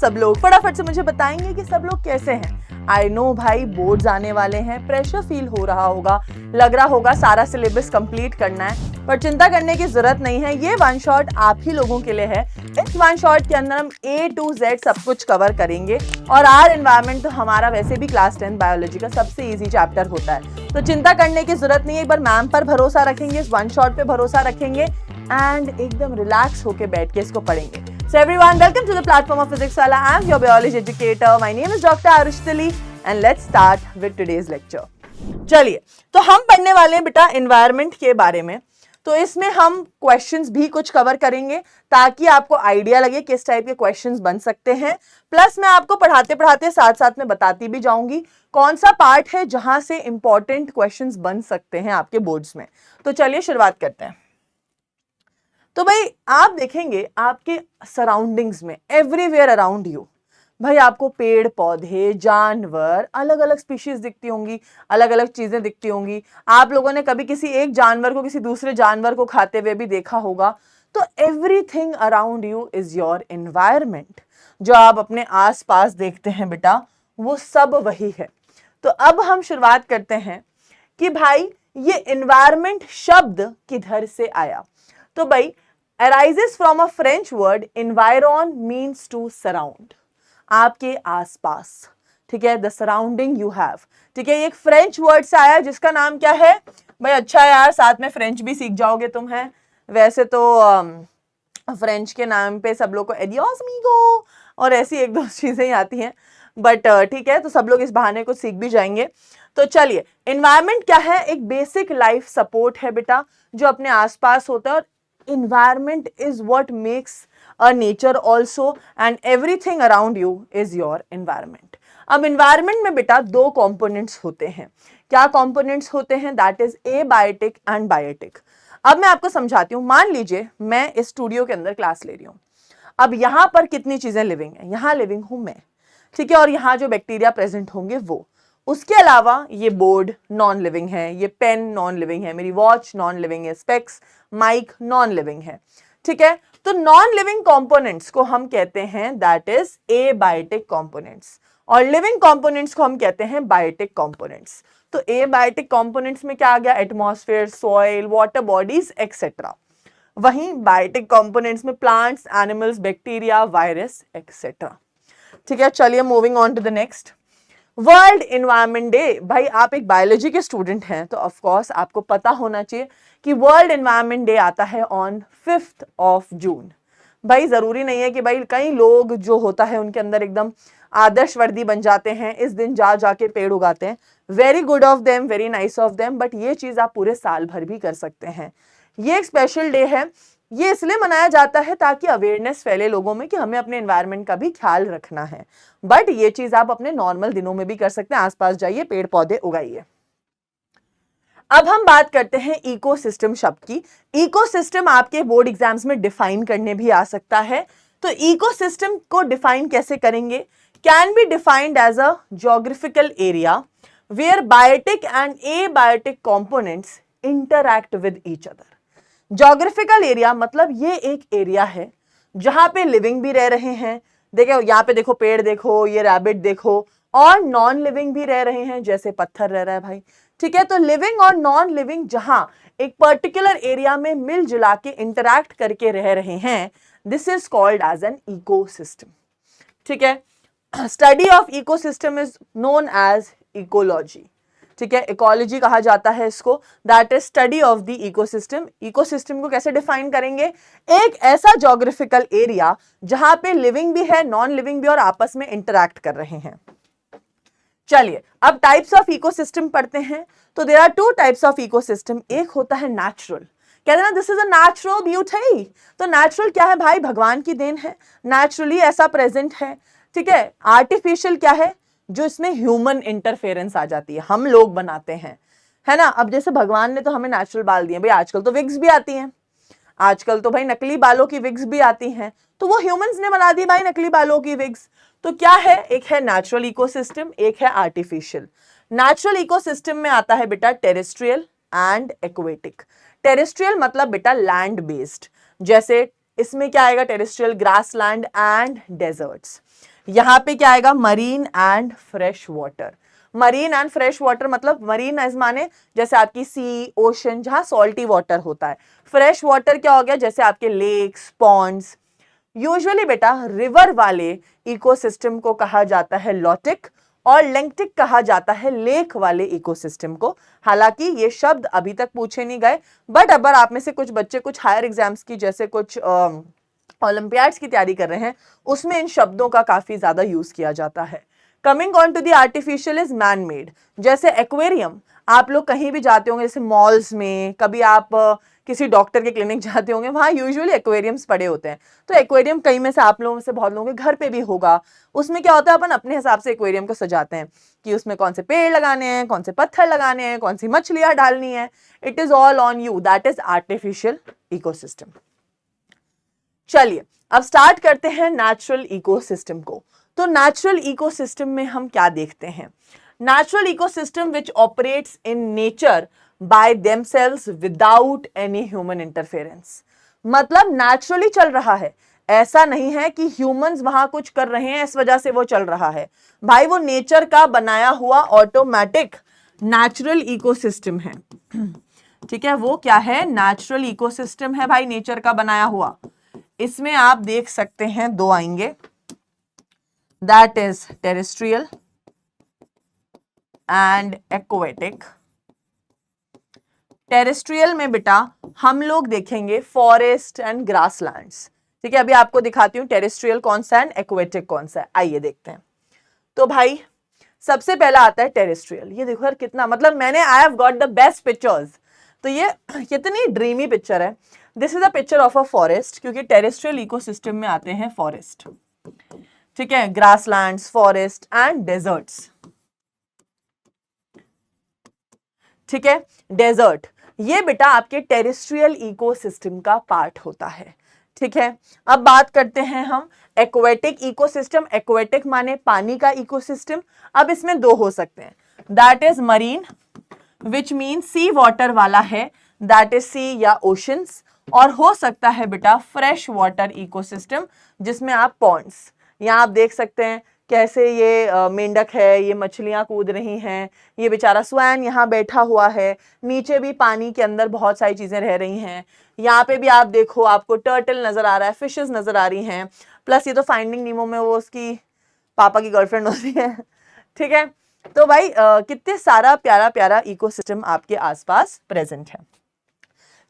सब लोग फटाफट से मुझे बताएंगे कि सब लोग कैसे हैं। आई नो भाई बोर्ड्स आने वाले हैं, प्रेशर फील हो रहा होगा, लग रहा होगा सारा सिलेबस कंप्लीट करना है, पर चिंता करने की जरूरत नहीं है। ये वन शॉट आप ही लोगों के लिए है। इस वन शॉट के अंदर हम A to Z सब कुछ कवर करेंगे और आर एनवायरमेंट तो हमारा वैसे भी क्लास 10 बायोलॉजी का सबसे इजी चैप्टर होता है, तो चिंता करने की जरूरत नहीं है। एक बार मैम पर भरोसा रखेंगे, इस वन शॉट पे भरोसा रखेंगे एंड एकदम रिलैक्स होके बैठ के इसको पढ़ेंगे। So everyone, welcome to the platform of Physics Wala. I am your biology educator. My name is Dr. Arushthali and let's start with today's lecture. चलिए, तो हम पढ़ने वाले हैं बेटा एनवायरनमेंट के बारे में। तो इसमें हम क्वेश्चंस भी कुछ कवर करेंगे ताकि आपको आइडिया लगे किस टाइप के क्वेश्चंस बन सकते हैं। प्लस मैं आपको पढ़ाते पढ़ाते साथ साथ में बताती भी जाऊंगी कौन सा पार्ट है जहां से इंपॉर्टेंट क्वेश्चंस बन सकते हैं आपके बोर्ड्स में। तो चलिए शुरुआत करते हैं। तो भाई आप देखेंगे आपके सराउंडिंग्स में, एवरीवेयर अराउंड यू, भाई आपको पेड़ पौधे, जानवर, अलग अलग स्पीशीज दिखती होंगी, अलग अलग चीजें दिखती होंगी। आप लोगों ने कभी किसी एक जानवर को किसी दूसरे जानवर को खाते हुए भी देखा होगा। तो everything around you is your environment. जो आप अपने आसपास देखते हैं बेटा वो सब वही है। तो अब हम शुरुआत करते हैं कि भाई ये एनवायरमेंट शब्द किधर से आया। तो भाई arises from a French word environ means to surround, आपके आसपास, ठीक है, the surrounding you have, ठीक है। ये एक फ्रेंच वर्ड से आया जिसका नाम क्या है भाई? अच्छा यार, साथ में फ्रेंच भी सीख जाओगे तुम। है वैसे तो फ्रेंच के नाम पे सब लोग को एडियोस मीगो और ऐसी एक दो चीजें ही आती हैं, बट ठीक है, तो सब लोग इस बहाने को सीख भी जाएंगे। तो चलिए, एनवायरमेंट क्या है? एक बेसिक लाइफ सपोर्ट है बेटा जो अपने आसपास होता है। और environment is what makes a nature also and everything around you is your environment. अब environment में बेटा दो components होते हैं। क्या components होते हैं? that is abiotic and biotic. अब मैं आपको समझाती हूँ। मान लीजिए मैं इस स्टूडियो के अंदर क्लास ले रही हूँ। अब यहाँ पर कितनी चीजें लिविंग है? यहाँ लिविंग हूँ मैं, ठीक है, और यहाँ जो बैक्टीरिया प्रेजेंट होंगे वो। उसके अलावा ये बोर्ड नॉन लिविंग है, ये पेन नॉन लिविंग है, मेरी वॉच नॉन लिविंग है, स्पेक्स, माइक नॉन लिविंग है, ठीक है। तो नॉन लिविंग कंपोनेंट्स को हम कहते हैं दैट इज एबायोटिक कंपोनेंट्स और लिविंग कंपोनेंट्स को हम कहते हैं बायोटिक कंपोनेंट्स। तो एबायोटिक कंपोनेंट्स में क्या आ गया? Atmosphere, soil, water bodies etcetera. वहीं बायोटिक कंपोनेंट्स में plants, animals, bacteria, virus etcetera, ठीक है। चलिए moving on to the next. World environment day. भाई आप एक बायोलॉजी के स्टूडेंट हैं तो ऑफ कोर्स आपको पता होना चाहिए कि वर्ल्ड एनवायरनमेंट डे आता है ऑन 5 जून। भाई जरूरी नहीं है कि भाई कई लोग जो होता है उनके अंदर एकदम आदर्शवर्दी बन जाते हैं, इस दिन जा जाके पेड़ उगाते हैं। Very good of them, very nice of them, but ये चीज आप पूरे साल भर भी कर सकते हैं। ये एक स्पेशल डे है। ये इसलिए मनाया जाता है ताकि अवेयरनेस फैले लोगों में कि हमें अपने एनवायरनमेंट का भी ख्याल रखना है। बट ये चीज आप अपने नॉर्मल दिनों में भी कर सकते हैं। आसपास जाइए, पेड़ पौधे उगाइए। अब हम बात करते हैं इकोसिस्टम शब्द की। इकोसिस्टम आपके बोर्ड एग्जाम्स में डिफाइन करने भी आ सकता है। तो इकोसिस्टम को डिफाइन कैसे करेंगे? Can be defined as a geographical area where biotic and abiotic components interact with each other. Geographical area मतलब ये एक एरिया है जहां पे लिविंग भी रह रहे हैं, देखो यहाँ पे देखो पेड़ देखो, ये रैबिट देखो, और नॉन लिविंग भी रह रहे हैं जैसे पत्थर रह रहा है भाई, ठीक है। तो लिविंग और नॉन लिविंग जहां एक पर्टिकुलर एरिया में मिलजुला के इंटरैक्ट करके रह रहे हैं, this is called as an ecosystem, ठीक है। Study of ecosystem is known as ecology, ठीक है। इकोलॉजी कहा जाता है इसको, that is study of the ecosystem. Ecosystem को कैसे डिफाइन करेंगे? एक ऐसा ज्योग्राफिकल एरिया जहां पे लिविंग भी है, नॉन लिविंग भी, और आपस में इंटरैक्ट कर रहे हैं। चलिए अब टाइप्स ऑफ इकोसिस्टम पढ़ते हैं। तो there are 2 types of ecosystem. एक होता है नेचुरल, कहते हैं ना this is a natural beauty. तो नेचुरल क्या है भाई? भगवान की देन है, नेचुरली ऐसा प्रेजेंट है, ठीक है। आर्टिफिशियल क्या है? जो इसमें ह्यूमन इंटरफेरेंस आ जाती है, हम लोग बनाते हैं, है ना। अब जैसे भगवान ने तो हमें नेचुरल बाल दिए भाई, आजकल तो विग्स भी आती हैं, आजकल तो भाई नकली बालों की विग्स भी आती हैं, तो वो ह्यूमंस ने बना दी भाई नकली बालों की विग्स। तो क्या है? एक है नेचुरल इकोसिस्टम, एक है आर्टिफिशियल। नेचुरल इकोसिस्टम में आता है बेटा टेरेस्ट्रियल एंड एक्वेटिक। टेरेस्ट्रियल मतलब बेटा लैंड बेस्ड, जैसे इसमें क्या आएगा? Terrestrial grassland and deserts. यहाँ पे क्या आएगा, marine and fresh water. Marine and fresh water मतलब मरीन एज माने जैसे आपकी सी, ओशन, जहां सॉल्टी वाटर होता है। फ्रेश वाटर क्या हो गया, जैसे आपके लेक्स, पॉन्ड्स। यूजुअली बेटा रिवर वाले इकोसिस्टम को कहा जाता है लॉटिक और लेंटिक कहा जाता है लेक वाले इकोसिस्टम को। हालांकि ये शब्द अभी तक पूछे नहीं गए, बट अगर आप में से कुछ बच्चे कुछ हायर एग्जाम्स की जैसे कुछ ओलंपियाड्स की तैयारी कर रहे हैं, उसमें इन शब्दों का काफी ज्यादा यूज किया जाता है। Coming on to the artificial is man made. जैसे एक्वेरियम, आप लोग कहीं भी जाते होंगे, जैसे मॉल्स में, कभी आप किसी डॉक्टर के क्लिनिक जाते होंगे, वहां यूजुअली एक्वेरियम्स पड़े होते हैं। तो एक्वेरियम कई में से आप लोगों में से बहुत लोगों के घर पे भी होगा। उसमें क्या होता है, अपन अपने हिसाब से एक्वेरियम को सजाते हैं कि उसमें कौन से पेड़ लगाने हैं, कौन से पत्थर लगाने हैं, कौन सी मछलियां डालनी है। It is all on you, that is artificial ecosystem. चलिए अब स्टार्ट करते हैं नेचुरल इकोसिस्टम को। तो नेचुरल इकोसिस्टम में हम क्या देखते हैं, natural ecosystem which operates in nature by themselves without any human interference. मतलब नेचुरली चल रहा है, ऐसा नहीं है कि ह्यूमंस वहां कुछ कर रहे हैं इस वजह से वो चल रहा है। भाई वो नेचर का बनाया हुआ ऑटोमेटिक नेचुरल इकोसिस्टम है। ठीक है, वो क्या है, नेचुरल इकोसिस्टम है भाई, नेचर का बनाया हुआ। इसमें आप देख सकते हैं दो आएंगे, that is terrestrial and aquatic. Terrestrial में बेटा हम लोग देखेंगे फॉरेस्ट एंड ग्रासलैंड्स। ठीक है, अभी आपको दिखाती हूं टेरेस्ट्रियल कौन सा है, एक्वेटिक कौन सा है, आइए देखते हैं। तो भाई सबसे पहला आता है टेरेस्ट्रियल। ये देखो यार कितना, मतलब मैंने I have got the best pictures. तो ये कितनी ड्रीमी पिक्चर है। This is a picture of a forest, क्योंकि टेरेस्ट्रियल इकोसिस्टम में आते हैं फॉरेस्ट, ठीक है, ग्रासलैंड्स, फॉरेस्ट एंड डेजर्ट्स। ठीक है, डेजर्ट ये बेटा आपके टेरेस्ट्रियल इकोसिस्टम का पार्ट होता है। ठीक है, अब बात करते हैं हम एक्वेटिक इकोसिस्टम। एक्वेटिक माने पानी का इकोसिस्टम। अब इसमें दो हो सकते हैं, that is marine which mean sea water वाला है, दैट इज सी या ओशंस, और हो सकता है बेटा फ्रेश वाटर इकोसिस्टम जिसमें आप पॉन्ड्स, यहाँ आप देख सकते हैं कैसे ये मेंढक है, ये मछलियां कूद रही हैं, ये बेचारा स्वैन यहाँ बैठा हुआ है, नीचे भी पानी के अंदर बहुत सारी चीजें रह रही हैं। यहाँ पे भी आप देखो, आपको टर्टल नजर आ रहा है, फिशेस नजर आ रही हैं, प्लस ये तो फाइंडिंग नीमो में वो उसकी पापा की गर्लफ्रेंड होती है। ठीक है, तो भाई कितने सारा प्यारा प्यारा इकोसिस्टम आपके आसपास प्रेजेंट है।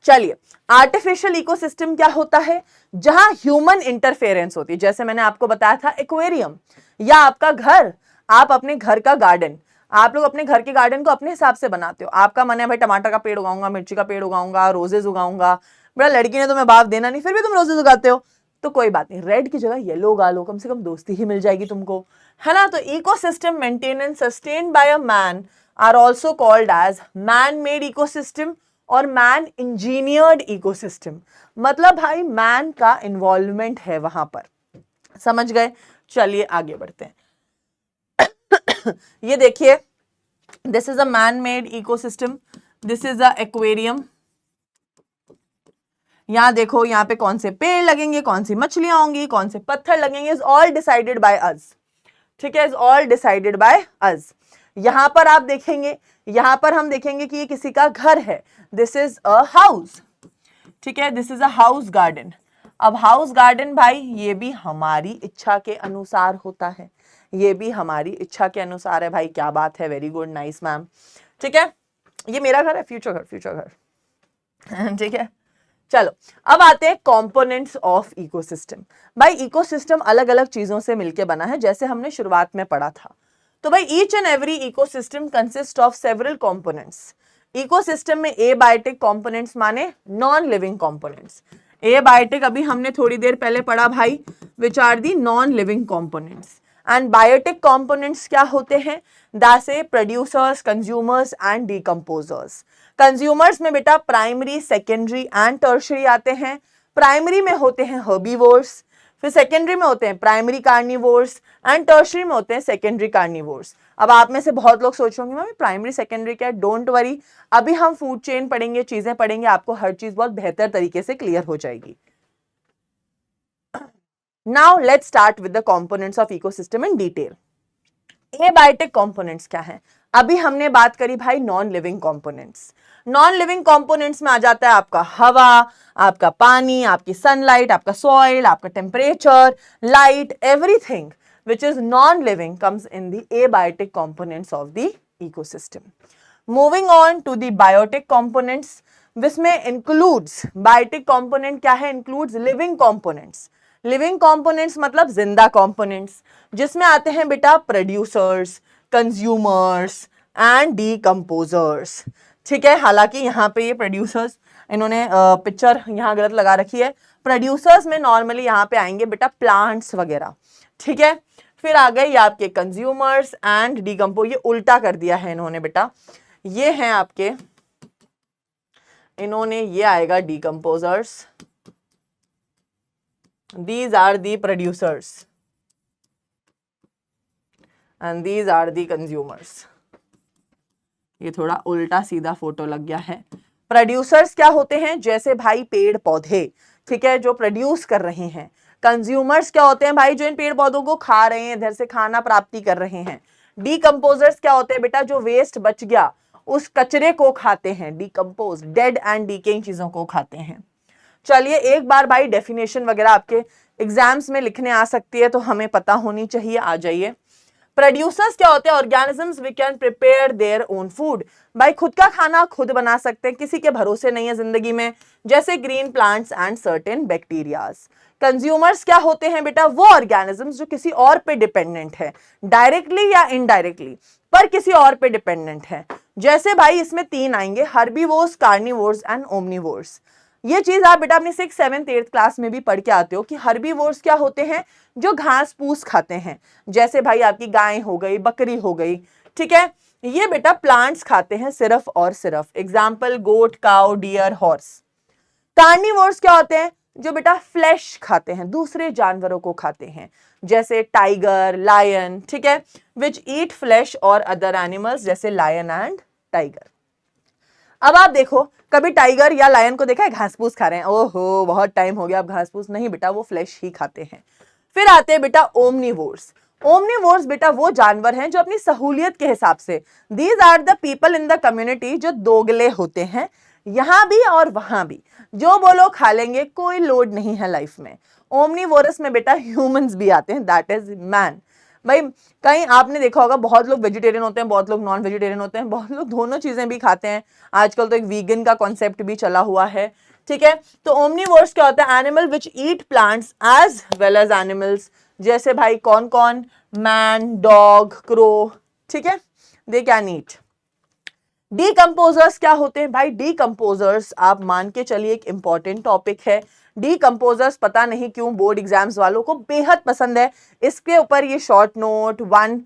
चलिए आर्टिफिशियल इकोसिस्टम क्या होता है, जहां ह्यूमन इंटरफेरेंस होती है। जैसे मैंने आपको बताया था एक्वेरियम, या आपका घर, आप अपने घर का गार्डन, आप लोग अपने घर के गार्डन को अपने हिसाब से बनाते हो। आपका मन है भाई टमाटर का पेड़ उगाऊंगा, मिर्ची का पेड़ उगाऊंगा, रोजेज उगाऊंगा। बड़ा लड़की ने तुम्हें बाप देना नहीं, फिर भी तुम रोजेज उगाते हो, तो कोई बात नहीं, रेड की जगह येलो उगा लो, कम से कम दोस्ती ही मिल जाएगी तुमको, है ना। तो ecosystem maintenance sustained by a man are also called as man made ecosystem और मैन इंजीनियर्ड इकोसिस्टम। मतलब भाई मैन का इन्वॉल्वमेंट है वहां पर, समझ गए। चलिए आगे बढ़ते हैं। ये देखिए, this is a man made ecosystem, this is a aquarium. यहां देखो, यहाँ पे कौन से पेड़ लगेंगे, कौन सी मछलियां होंगी, कौन से पत्थर लगेंगे, is all decided by us. ठीक है, is all decided by us. यहां पर आप देखेंगे, यहां पर हम देखेंगे कि ये किसी का घर है, दिस इज अ हाउस। ठीक है, this is a house garden. अब हाउस गार्डन भाई ये भी हमारी इच्छा के अनुसार होता है, ये भी हमारी इच्छा के अनुसार है भाई। क्या बात है, वेरी गुड, नाइस मैम। ठीक है, ये मेरा घर है, फ्यूचर घर, फ्यूचर घर। ठीक है, चलो अब आते हैं कंपोनेंट्स ऑफ इकोसिस्टम। भाई इकोसिस्टम अलग अलग चीजों से मिलकर बना है, जैसे हमने शुरुआत में पढ़ा था। तो भाई each and every ecosystem consist of several components. Ecosystem में एबायोटिक कंपोनेंट्स माने नॉन लिविंग कंपोनेंट्स। एबायोटिक अभी हमने थोड़ी देर पहले पढ़ा भाई, which are the non living components. And biotic components क्या होते हैं, दैट से producers, consumers and decomposers. Consumers में बेटा प्राइमरी, सेकेंडरी एंड टर्शियरी आते हैं। प्राइमरी में होते हैं हर्बीवोर्स, फिर सेकेंडरी में होते हैं प्राइमरी कार्निवोर्स एंड टर्शियरी में होते हैं सेकेंडरी कार्निवोर्स। अब आप में से बहुत लोग सोच रहे होंगे प्राइमरी सेकेंडरी क्या है, डोंट वरी, अभी हम फूड चेन पढ़ेंगे, चीजें पढ़ेंगे, आपको हर चीज बहुत बेहतर तरीके से क्लियर हो जाएगी। Now let's start with the components of ecosystem in detail. Abiotic components क्या हैं? अभी हमने बात करी भाई non living components. Non living components में आ जाता है आपका हवा, आपका पानी, आपकी सनलाइट, आपका सॉइल, आपका temperature, light, everything which is non-living comes in the abiotic components of the ecosystem. Moving on to the biotic components, जिसमें includes biotic component क्या है? includes living components. living components मतलब जिंदा components, जिसमें आते हैं बेटा producers, consumers and decomposers. ठीक है, हालांकि यहाँ पे ये producers, इन्होंने पिक्चर यहाँ गलत लगा रखी है। प्रोड्यूसर्स में नॉर्मली यहाँ पे आएंगे बेटा प्लांट्स वगैरह, ठीक है। फिर आ गए ये आपके कंज्यूमर्स एंड डिकम्पोज, ये उल्टा कर दिया है इन्होंने बेटा, ये हैं आपके, इन्होंने ये आएगा decomposers, these are the producers and these are the consumers. ये थोड़ा उल्टा सीधा फोटो लग गया है। प्रोड्यूसर्स क्या होते हैं? जैसे भाई पेड़ पौधे, ठीक है, जो प्रोड्यूस कर रहे हैं। कंज्यूमर्स क्या होते हैं भाई? जो इन पेड़ पौधों को खा रहे हैं, इधर से खाना प्राप्ति कर रहे हैं। डीकंपोजर्स क्या होते हैं बेटा? जो वेस्ट बच गया उस कचरे को खाते हैं, डीकंपोज, डेड एंड डीकेइंग चीजों को खाते हैं। चलिए एक बार भाई डेफिनेशन वगैरह आपके एग्जाम्स में लिखने आ सकती है, तो हमें पता होनी चाहिए, आ जाइए। प्रोड्यूसर्स क्या होते हैं? Organisms we can prepare their own food, भाई खुद का खाना खुद बना सकते हैं, किसी के भरोसे नहीं है जिंदगी में, जैसे green plants and certain bacterias. Consumers क्या होते हैं बेटा? वो ऑर्गेनिजम्स जो किसी और पे डिपेंडेंट है, डायरेक्टली या इनडायरेक्टली, पर किसी और पे डिपेंडेंट है। जैसे भाई इसमें तीन आएंगे, हर्बीवोर्स, कार्निवोर्स एंड ओमनीवोर्स। ये चीज आप बेटा अपनी 6th 7th 8th क्लास में भी पढ़ के आते हो कि हर्बीवोर्स क्या होते हैं? जो घास फूस खाते हैं, जैसे भाई आपकी गाय हो गई, बकरी हो गई, ठीक है, ये बेटा प्लांट्स खाते हैं सिर्फ और सिर्फ, एग्जाम्पल गोट, काउ, डियर, हॉर्स। कार्निवोर्स क्या होते हैं? जो बेटा फ्लैश खाते हैं, दूसरे जानवरों को खाते हैं, जैसे टाइगर, लायन, ठीक है, विच ईट फ्लैश और अदर एनिमल्स, जैसे लायन एंड टाइगर। अब आप देखो, कभी टाइगर या लायन को देखा है घास फूस खा रहे हैं? ओहो बहुत टाइम हो गया अब घास फूस नहीं बेटा, वो फ्लैश ही खाते हैं। फिर आते हैं बेटा ओमनीवोर्स। ओमनीवोर्स बेटा वो जानवर हैं जो अपनी सहूलियत के हिसाब से, these are the people in the community, जो दोगले होते हैं, यहां भी और वहां भी, जो बोलो खा लेंगे, कोई लोड नहीं है लाइफ में। ओमनीवोरस में बेटा ह्यूमंस भी आते हैं, दैट इज मैन। भाई कहीं आपने देखा होगा बहुत लोग वेजिटेरियन होते हैं, बहुत लोग नॉन वेजिटेरियन होते हैं, बहुत लोग दोनों चीजें भी खाते हैं। आजकल तो एक वीगन का कॉन्सेप्ट भी चला हुआ है, ठीक है। तो ओमनीवोर्स क्या होता है? Animal which eat plants as well as animals, जैसे भाई कौन कौन? मैन, डॉग, क्रो, ठीक है, दे कैन ईट। डीकंपोजर्स क्या होते हैं भाई? डीकंपोजर्स आप मान के चलिए एक इंपॉर्टेंट टॉपिक है। डीकंपोजर्स पता नहीं क्यों बोर्ड एग्जाम्स वालों को बेहद पसंद है, इसके ऊपर ये शॉर्ट नोट 1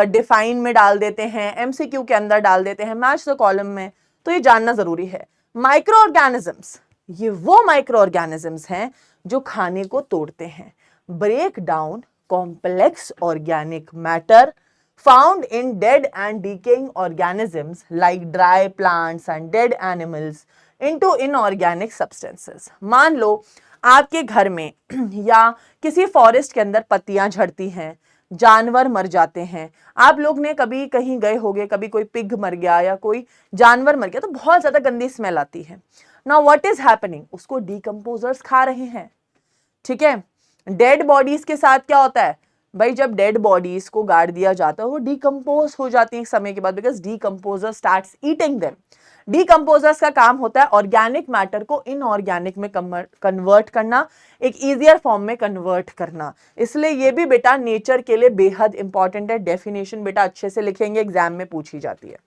डिफाइन में डाल देते हैं, एमसीक्यू के अंदर डाल देते हैं, मैच द कॉलम में, तो ये जानना जरूरी है। माइक्रो ऑर्गेनिजम्स, ये वो माइक्रो ऑर्गेनिजम्स हैं जो खाने को तोड़ते हैं, break down complex organic matter found in dead and decaying organisms like dry plants and dead animals into inorganic substances. मान लो आपके घर में या किसी फॉरेस्ट के अंदर पत्तियां झड़ती हैं, जानवर मर जाते हैं, आप लोग ने कभी कहीं गए होंगे, कभी कोई पिग मर गया या कोई जानवर मर गया, तो बहुत ज्यादा गंदी स्मेल आती है। Now what is happening? उसको डीकंपोजर्स खा रहे हैं, ठीक है। डेड बॉडीज के साथ क्या होता है भाई? जब डेड बॉडीज को गाड़ दिया जाता है वो डीकंपोज हो जाती है एक समय के बाद, because decomposer starts eating them. Decomposers का काम होता है ऑर्गेनिक मैटर को इनऑर्गेनिक में कन्वर्ट करना, एक इजियर फॉर्म में कन्वर्ट करना। इसलिए ये भी बेटा नेचर के लिए बेहद इंपॉर्टेंट है। डेफिनेशन बेटा अच्छे से लिखेंगे, एग्जाम में पूछी जाती है।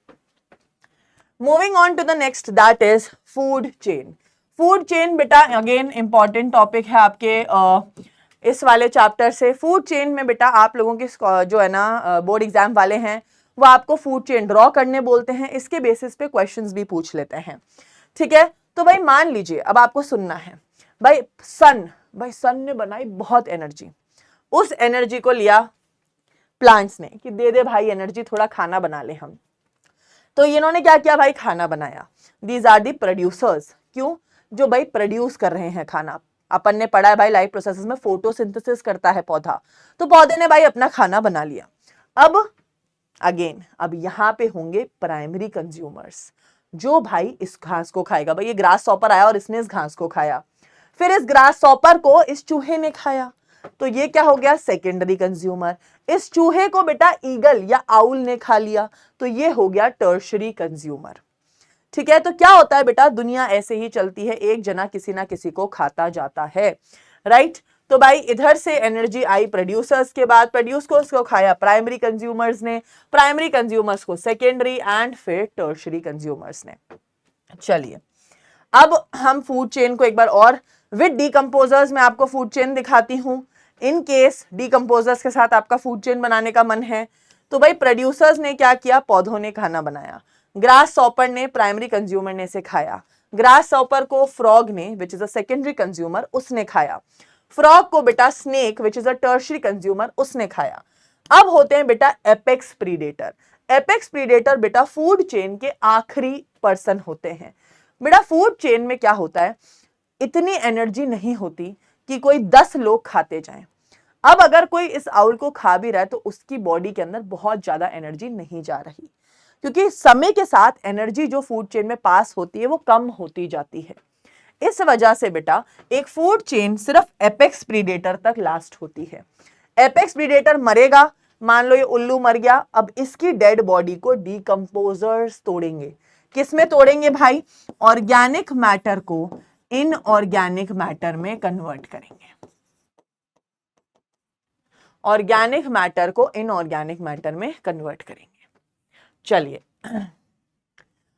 Moving on to the next, that is food chain. Food chain बेटा अगेन इंपॉर्टेंट टॉपिक है आपके इस वाले चैप्टर से। फूड चेन में बेटा आप लोगों के जो है ना बोर्ड एग्जाम वाले हैं वो आपको फूड चेन ड्रॉ करने बोलते हैं, इसके बेसिस पे क्वेश्चंस भी पूछ लेते हैं, ठीक है। तो भाई मान लीजिए अब आपको सुनना है, भाई सन ने बनाई बहुत एनर्जी, उस एनर्जी को लिया प्लांट्स ने कि दे दे भाई एनर्जी, थोड़ा खाना बना ले हम। तो इन्होंने क्या किया भाई? खाना बनाया। These are the producers. क्यों? जो भाई प्रोड्यूस कर रहे हैं खाना, अपन ने पढ़ा है भाई लाइफ प्रोसेसेस में फोटोसिंथेसिस करता है पौधा, तो पौधे ने भाई अपना खाना बना लिया। अब यहां पे होंगे प्राइमरी कंज्यूमर्स, जो भाई इस घास को खाएगा। भाई ये ग्रास सॉपर आया और इसने इस घास को खाया, फिर इस ग्रास सॉपर को इस चूहे ने खाया, तो ये क्या हो गया, सेकेंडरी कंज्यूमर। इस चूहे को बेटा ईगल या आउल ने खा लिया, तो ये हो गया टर्शरी कंज्यूमर। ठीक है, तो क्या होता है बेटा, दुनिया ऐसे ही चलती है, एक जना किसी ना किसी को खाता जाता है, राइट। तो भाई इधर से एनर्जी आई प्रोड्यूसर्स के बाद, प्रोड्यूस को खाया प्राइमरी कंज्यूमर्स ने, प्राइमरी कंज्यूमर्स को सेकेंडरी एंड फिर टर्शरी कंज्यूमर्स ने। चलिए अब हम फूड चेन को एक बार और विद डीकंपोजर्स में आपको फूड चेन दिखाती हूं, इन केस डीकंपोजर्स के साथ आपका फूड चेन बनाने का मन है। तो भाई प्रोड्यूसर्स ने क्या किया, पौधों ने खाना बनाया, ग्रास सॉपर ने प्राइमरी कंज्यूमर ने से खाया, ग्रास सॉपर को फ्रॉग ने विच इज अ सेकेंडरी कंज्यूमर उसने खाया, फ्रॉग को बेटा snake which is a tertiary consumer उसने खाया। अब होते हैं बेटा एपेक्स प्रीडेटर। एपेक्स प्रीडेटर बेटा फूड चेन के आखिरी पर्सन होते हैं। बेटा फूड चेन में क्या होता है, इतनी एनर्जी नहीं होती कि कोई 10 लोग खाते जाएं। अब अगर कोई इस आउल को खा भी रहा है तो उसकी बॉडी के अंदर बहुत ज्यादा एनर्जी नहीं जा रही, क्योंकि समय के साथ एनर्जी जो फूड चेन में पास होती है वो कम होती जाती है। इस वजह से बेटा एक फूड चेन सिर्फ एपेक्स प्रीडेटर तक लास्ट होती है। एपेक्स प्रीडेटर मरेगा, मान लो ये उल्लू मर गया, अब इसकी डेड बॉडी को डीकंपोजर्स तोड़ेंगे। किसमें तोड़ेंगे भाई, ऑर्गेनिक मैटर को इनऑर्गेनिक मैटर में कन्वर्ट करेंगे, ऑर्गेनिक मैटर को इनऑर्गेनिक मैटर में कन्वर्ट करेंगे। चलिए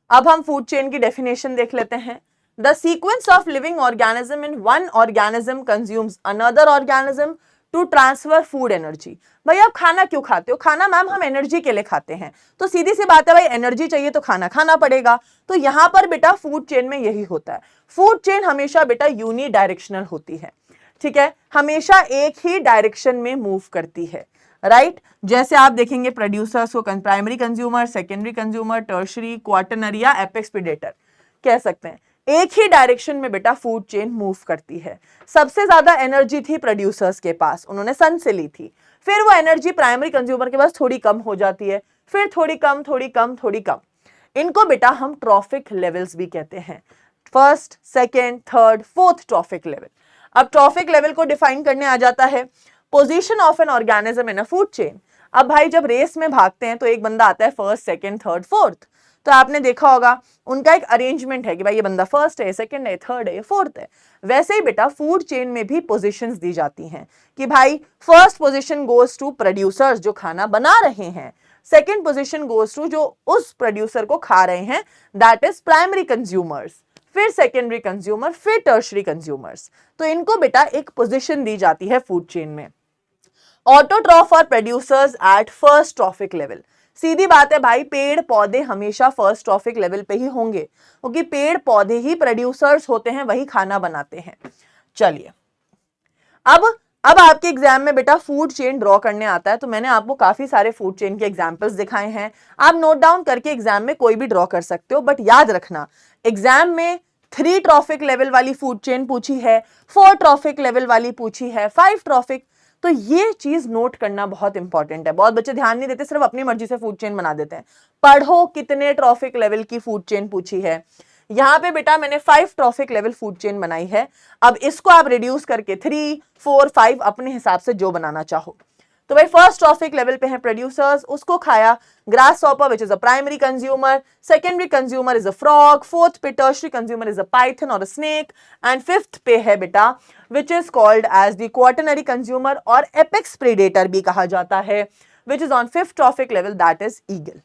अब हम फूड चेन की डेफिनेशन देख लेते हैं। The sequence of living organism in one organism consumes another organism to transfer food energy. भाई आप खाना क्यों खाते हो, खाना मैम हम एनर्जी के लिए खाते हैं, तो सीधी सी बात है भाई एनर्जी चाहिए तो खाना खाना पड़ेगा। तो यहां पर बेटा फूड चेन में यही होता है, फूड चेन हमेशा बेटा यूनी डायरेक्शनल होती है, ठीक है, हमेशा एक ही डायरेक्शन में मूव करती है, राइट। जैसे आप देखेंगे प्रोड्यूसर्स को primary consumer, secondary consumer, tertiary, quaternary या एपेक्स प्रीडेटर कह सकते हैं, एक ही डायरेक्शन में बेटा फूड चेन मूव करती है। सबसे ज्यादा एनर्जी थी प्रोड्यूसर्स के पास, उन्होंने सन से ली थी, फिर वो एनर्जी प्राइमरी कंज्यूमर के पास थोड़ी कम हो जाती है, फिर थोड़ी कम थोड़ी कम थोड़ी कम। इनको बेटा हम ट्रॉफिक लेवल्स भी कहते हैं, first, second, third, fourth trophic level. अब ट्रॉफिक लेवल को डिफाइन करने आ जाता है position of an organism in a food chain. अब भाई जब रेस में भागते हैं तो एक बंदा आता है फर्स्ट, सेकंड, थर्ड, फोर्थ, तो आपने देखा होगा उनका एक अरेंजमेंट है कि भाई ये बंदा फर्स्ट है, सेकंड है, थर्ड है, फोर्थ है। वैसे ही बेटा फूड चेन में भी पोजीशंस दी जाती हैं कि भाई first position goes to producers जो खाना बना रहे हैं, सेकंड पोजीशन गोज टू जो उस प्रोड्यूसर को खा रहे हैं, दैट इज प्राइमरी कंज्यूमर्स, फिर सेकेंडरी कंज्यूमर, फिर टर्शरी कंज्यूमर्स। तो इनको बेटा एक पोजीशन दी जाती है फूड चेन में। ऑटोट्रॉफ और producers at first trophic level. सीधी बात है भाई, पेड़ पौधे हमेशा फर्स्ट ट्रॉफिक लेवल पे ही होंगे, क्योंकि पेड़ पौधे ही प्रोड्यूसर्स होते हैं, वही खाना बनाते हैं। चलिए अब आपके एग्जाम में बेटा फूड चेन ड्रॉ करने आता है, तो मैंने आपको काफी सारे फूड चेन के एग्जांपल्स दिखाए हैं, आप नोट डाउन करके एग्जाम में कोई भी ड्रॉ कर सकते हो। बट याद रखना एग्जाम में 3 ट्रॉफिक लेवल वाली फूड चेन पूछी है, 4 ट्रॉफिक लेवल वाली पूछी है, 5 ट्रॉफिक, तो ये चीज नोट करना बहुत इंपॉर्टेंट है। बहुत बच्चे ध्यान नहीं देते, सिर्फ अपनी मर्जी से फूड चेन बना देते हैं। पढ़ो कितने ट्रॉफिक लेवल की फूड चेन पूछी है। यहां पे बेटा मैंने 5 ट्रॉफिक लेवल फूड चेन बनाई है। अब इसको आप रिड्यूस करके 3, 4, 5 अपने हिसाब से जो बनाना चाहो। तो भाई फर्स्ट ट्रॉफिक लेवल पे है प्रोड्यूसर्स, उसको खाया grasshopper which is a primary consumer, secondary consumer is a frog, fourth पे tertiary consumer is a python और अ स्नेक, एंड फिफ्थ पे है बेटा which is called as the quaternary consumer और एपेक्स प्रेडेटर भी कहा जाता है, which is on fifth trophic level, that is eagle.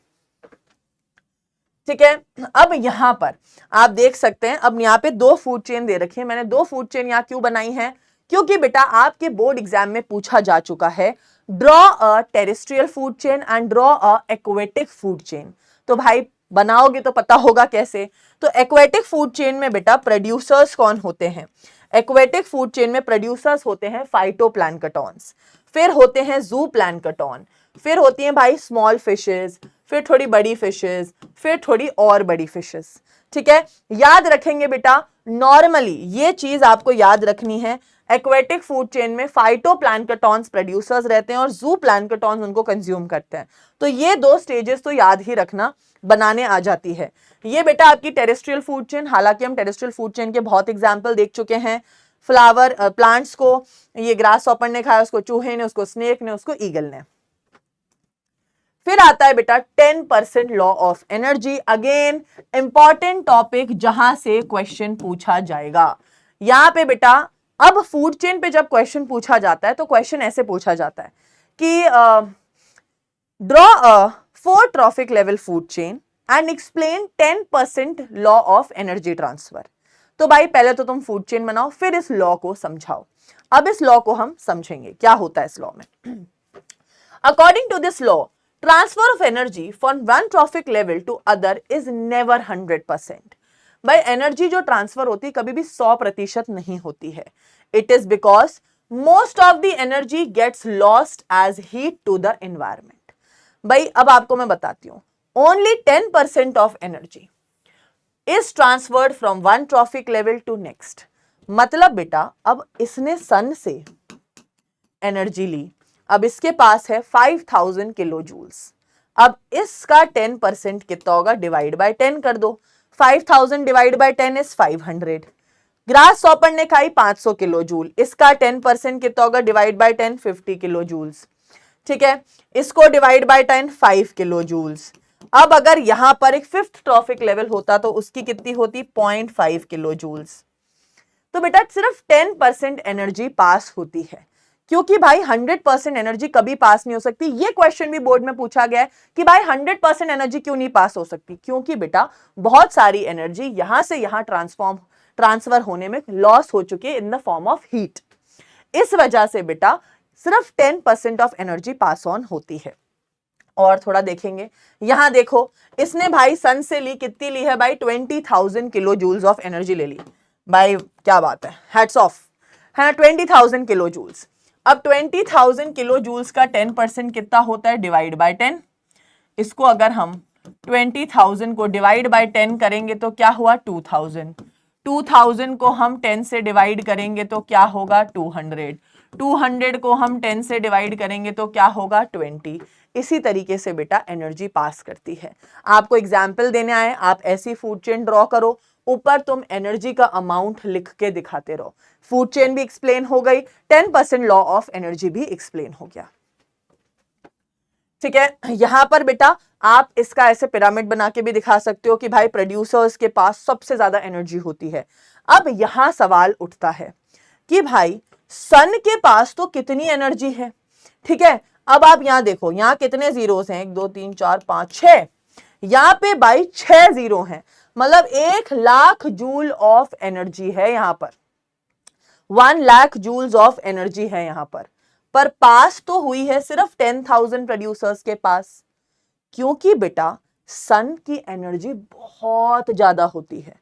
ठीक है, अब यहां पर आप देख सकते हैं, अब यहां पे 2 फूड चेन दे रखी है। मैंने 2 फूड चेन यहां क्यों बनाई है, क्योंकि बेटा आपके बोर्ड एग्जाम में पूछा जा चुका है draw a terrestrial food chain and draw a aquatic food chain. तो भाई बनाओगे तो पता होगा कैसे। तो एक्वेटिक फूड चेन में बेटा प्रोड्यूसर्स कौन होते हैं, एक्वेटिक फूड चेन में प्रोड्यूसर्स होते हैं फाइटोप्लैंक्टन्स, फिर होते हैं ज़ूप्लैंक्टन, फिर होती हैं भाई स्मॉल फिशेस, फिर थोड़ी बड़ी फिशेस, फिर थोड़ी और बड़ी फिशेस। ठीक है, याद रखेंगे बेटा नॉर्मली ये चीज आपको याद रखनी है, एक्वेटिक फूड चेन में फाइटोप्लैंक्टन्स प्रोड्यूसर्स रहते हैं और जू प्लैंक्टन्स उनको कंज्यूम करते हैं। तो ये दो स्टेजेस तो याद ही रखना, बनाने आ जाती है। ये बेटा आपकी टेरेस्ट्रियल फूड चेन, हालांकि हम टेरेस्ट्रियल फूड चेन के बहुत एग्जाम्पल देख चुके हैं। फ्लावर प्लांट्स को ये ग्रास हॉपर ने खाया, उसको चूहे ने, उसको स्नेक ने, उसको ईगल ने। फिर आता है बेटा 10% law of energy, again important topic जहां से क्वेश्चन पूछा जाएगा। यहां पे बेटा अब फूड चेन पे जब क्वेश्चन पूछा जाता है तो क्वेश्चन ऐसे पूछा जाता है कि draw a 4 trophic level food chain and explain 10% law of energy transfer. तो भाई पहले तो तुम फूड चेन बनाओ, फिर इस लॉ को समझाओ। अब इस लॉ को हम समझेंगे क्या होता है इस लॉ में। According to this law, transfer of energy from one trophic level to other is never 100%। भाई एनर्जी जो ट्रांसफर होती है कभी भी 100% नहीं होती है। It is because most of the energy gets lost as heat to the environment. भाई अब आपको मैं बताती हूं, only 10% of energy is transferred from one trophic level to next. मतलब बेटा अब इसने सन से एनर्जी ली, अब इसके पास है 5000 किलो जूल्स। अब इसका 10% कितना होगा, डिवाइड बाय 10 कर दो। 5000 divide by 10 is 500। Grass hopper ने खाई 500 किलो जूल, इसका 10% कितना होगा, डिवाइड बाय 10 50 किलो जूल्स। ठीक है, इसको डिवाइड बाय 10 5 किलो जूल्स। अब अगर यहां पर एक फिफ्थ ट्रॉफिक लेवल होता तो उसकी कितनी होती, 0.5 किलो जूल्स। तो बेटा सिर्फ 10% एनर्जी पास होती है, क्योंकि भाई 100% एनर्जी कभी पास नहीं हो सकती। ये क्वेश्चन भी बोर्ड में पूछा गया है कि भाई 100% एनर्जी क्यों नहीं पास हो सकती, क्योंकि बेटा बहुत सारी एनर्जी यहां से यहां ट्रांसफर होने में लॉस हो चुकी है in the form of heat. इस वजह से बेटा सिर्फ 10% ऑफ एनर्जी पास ऑन होती है। और थोड़ा देखेंगे, यहां देखो इसने भाई सन से ली, कितनी ली है भाई, 20,000 किलो जूल्स ऑफ एनर्जी ले ली। भाई क्या बात है, हैट्स ऑफ है, 20,000 किलो जूल्स। अब 20,000 किलो जूल्स का 10% कितना होता है, डिवाइड बाय 10। इसको अगर हम 20,000 को डिवाइड बाय 10 करेंगे तो क्या हुआ, 2,000। 2,000 को हम 10 से डिवाइड करेंगे तो क्या होगा, 200। 200 को हम 10 से डिवाइड करेंगे तो क्या होगा, 20। इसी तरीके से बेटा एनर्जी पास करती है। आपको एग्जाम्पल देने आए, आप ऐसी फूड चेन ड्रॉ करो, ऊपर तुम एनर्जी का अमाउंट लिख के दिखाते रहो। फूड चेन भी एक्सप्लेन हो गई, 10% लॉ ऑफ एनर्जी भी एक्सप्लेन हो गया। ठीक है, यहां पर बेटा आप इसका ऐसे पिरामिड बना के भी दिखा सकते हो कि भाई प्रोड्यूसर्स के पास सबसे ज्यादा एनर्जी होती है। अब यहां सवाल उठता है कि भाई सन के पास तो कितनी एनर्जी है। ठीक है, अब आप यहां देखो, यहां कितने जीरोस हैं, 1 2 3 4 5 6, यहां पे भाई 6 जीरो हैं, मतलब 1,00,000 जूल ऑफ एनर्जी है यहां पर, 1,00,000 जूल्स ऑफ एनर्जी है यहां पर पास तो हुई है सिर्फ 10,000 प्रोड्यूसर्स के पास, क्योंकि बेटा सन की एनर्जी बहुत ज्यादा होती है,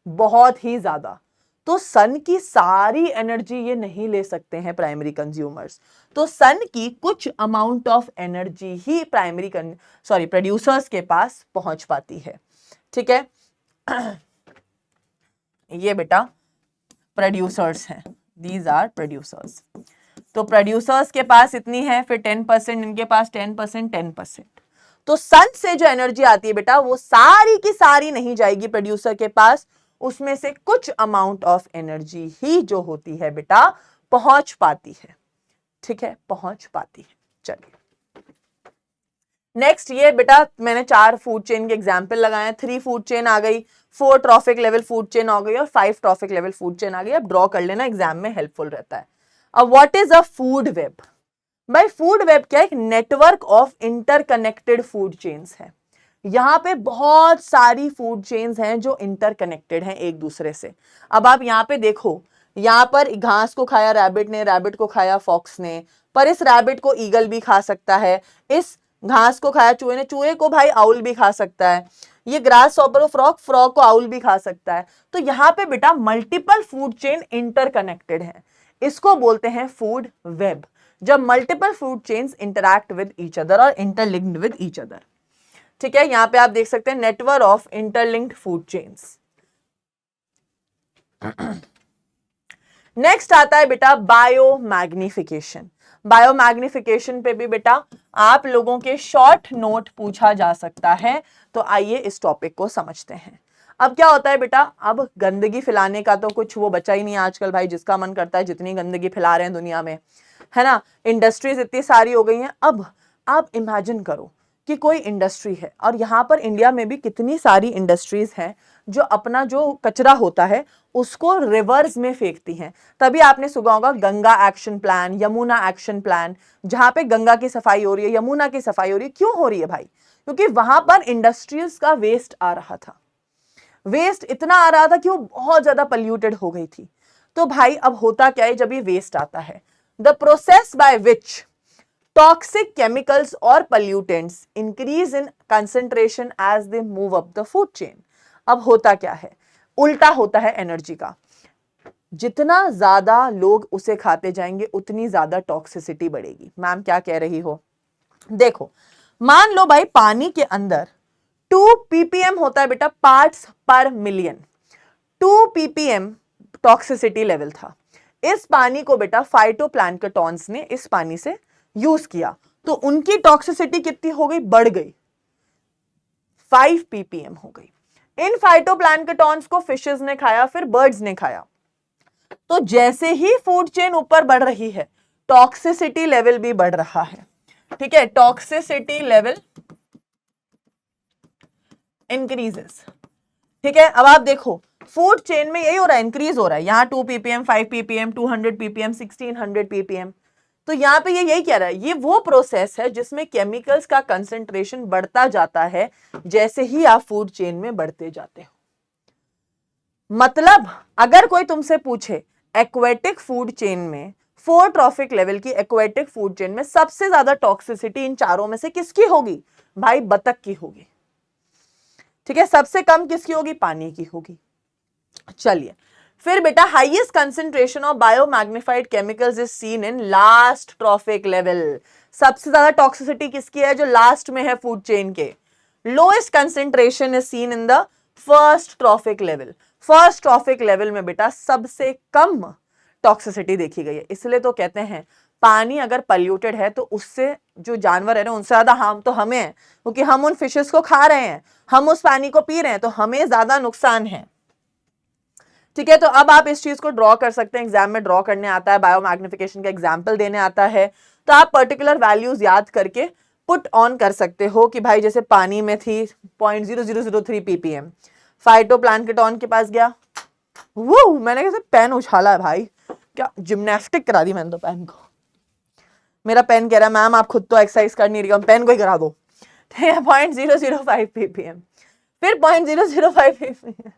बहुत ही ज्यादा। तो सन की सारी एनर्जी ये नहीं ले सकते हैं प्राइमरी कंज्यूमर्स, तो सन की कुछ amount of energy he producers के पास पहुंच पाती है। ठीक है, ये बेटा प्रोड्यूसर्स हैं, दीज आर प्रोड्यूसर्स। तो प्रोड्यूसर्स के पास इतनी है, फिर 10% इनके पास 10%, 10%। तो सन से जो एनर्जी आती है बेटा वो सारी की सारी नहीं जाएगी प्रोड्यूसर के पास, उसमें से कुछ अमाउंट ऑफ एनर्जी ही जो होती है बेटा पहुंच पाती है। ठीक है, पहुंच पाती है। चलिए नेक्स्ट, ये बेटा मैंने 4 फूड चेन के एग्जाम्पल लगाए, 3 फूड चेन आ गई, 4 ट्रॉफिक लेवल फूड चेन आ गई और 5 ट्रॉफिक लेवल फूड चेन आ गई। अब ड्रॉ कर लेना, एग्जाम में हेल्पफुल रहता है। अब what is a food web? भाई फूड वेब क्या है, एक network of interconnected food chains है। यहाँ पे बहुत सारी फूड चेन्स हैं जो इंटरकनेक्टेड हैं एक दूसरे से। अब आप यहाँ पे देखो, यहाँ पर घास को खाया रैबिट ने, रैबिट को खाया फॉक्स ने, पर इस रैबिट को ईगल भी खा सकता है, इस घास को खाया चूहे ने, चूहे को भाई आउल भी खा सकता है, ये ग्रास हॉपर फ्रॉग, फ्रॉग को आउल भी खा सकता है। तो यहाँ पे बेटा मल्टीपल फूड चेन इंटरकनेक्टेड है, इसको बोलते हैं फूड वेब, जब multiple food chains interact with each other और इंटरलिंक्ड विद ईच अदर। ठीक है, यहां पे आप देख सकते हैं network of interlinked food chains. Next आता है बेटा बायोमैग्निफिकेशन। बायोमैग्निफिकेशन पे भी बेटा आप लोगों के शॉर्ट नोट पूछा जा सकता है, तो आइए इस टॉपिक को समझते हैं। अब क्या होता है बेटा, अब गंदगी फैलाने का तो कुछ वो बचा ही नहीं आजकल भाई, जिसका मन करता है जितनी गंदगी फैला रहे हैं दुनिया में, है ना। इंडस्ट्रीज इतनी सारी हो गई हैं। अब आप इमेजिन करो कि कोई इंडस्ट्री है, और यहाँ पर इंडिया में भी कितनी सारी इंडस्ट्रीज हैं जो अपना जो कचरा होता है उसको रिवर्स में फेंकती हैं। तभी आपने सुना होगा Ganga action plan, Yamuna action plan, जहां पे गंगा की सफाई हो रही है, यमुना की सफाई हो रही है। क्यों हो रही है भाई? क्योंकि वहां पर इंडस्ट्रीज का वेस्ट आ रहा था। वेस्ट इतना आ रहा था कि वो बहुत ज्यादा पल्यूटेड हो गई थी। तो भाई अब होता क्या है जब ये वेस्ट आता है, the process by which toxic chemicals और pollutants increase in concentration as they move up the food chain. अब होता क्या है, उल्टा होता है एनर्जी का। जितना ज्यादा लोग उसे खाते जाएंगे उतनी ज्यादा टॉक्सिसिटी बढ़ेगी। मैम क्या कह रही हो? देखो, मान लो भाई पानी के अंदर 2 ppm होता है बेटा, पार्ट्स पर मिलियन। 2 ppm टॉक्सिसिटी लेवल था। इस पानी को बेटा फाइटोप्लैंक्टन्स ने इस पानी से यूज किया, तो उनकी टॉक्सिसिटी कितनी हो गई? बढ़ गई, 5 ppm हो गई। इन फाइटोप्लैंक्टन्स को फिशेस ने खाया, फिर बर्ड्स ने खाया। तो जैसे ही फूड चेन ऊपर बढ़ रही है, टॉक्सिसिटी लेवल भी बढ़ रहा है। ठीक है, टॉक्सिसिटी लेवल इंक्रीजेस। ठीक है, अब आप देखो फूड चेन में यही हो रहा है, इंक्रीज हो रहा है। यहां 2 ppm, 5 ppm, 200 ppm, 1600 ppm। तो यहां पे ये यही कह रहा है, ये वो प्रोसेस है जिसमें केमिकल्स का कंसंट्रेशन बढ़ता जाता है जैसे ही आप फूड चेन में बढ़ते जाते हो। मतलब अगर कोई तुमसे पूछे एक्वेटिक फूड चेन में, 4 ट्रॉफिक लेवल की एक्वेटिक फूड चेन में सबसे ज्यादा टॉक्सिसिटी इन चारों में से किसकी होगी? भाई बतख की होगी। ठीक है, सबसे कम किसकी होगी? पानी की होगी। चलिए फिर बेटा, highest concentration of biomagnified chemicals is seen in last trophic level. सबसे ज्यादा टॉक्सिसिटी किसकी है? जो लास्ट में है फूड चेन के। Lowest concentration is seen in the first trophic level. First trophic level में बेटा सबसे कम टॉक्सिसिटी देखी गई है। इसलिए तो कहते हैं पानी अगर पल्यूटेड है तो उससे जो जानवर है ना, उनसे ज्यादा हार्म तो हमें है, क्योंकि हम उन फिशेस को खा रहे हैं, हम उस पानी को पी रहे हैं, तो हमें ज्यादा नुकसान है। ठीक है, तो अब आप इस चीज को ड्रॉ कर सकते हैं, एग्जाम में ड्रॉ करने आता है, बायोमैग्निफिकेशन का एग्जाम्पल देने आता है, तो आप पर्टिकुलर वैल्यूज याद करके पुट ऑन कर सकते हो कि भाई जैसे पानी में थी 0.0003 ppm, फाइटोप्लैंक्टन के पास गया, वो मैंने कैसे पेन उछाला है भाई, क्या जिम्नास्टिक करा दी मैंने तो पेन को। मेरा पेन कह रहा है मैम आप खुद तो एक्सरसाइज कर नहीं रही हो, पेन को ही करा दो। 0.005 ppm, फिर 0.005 ppm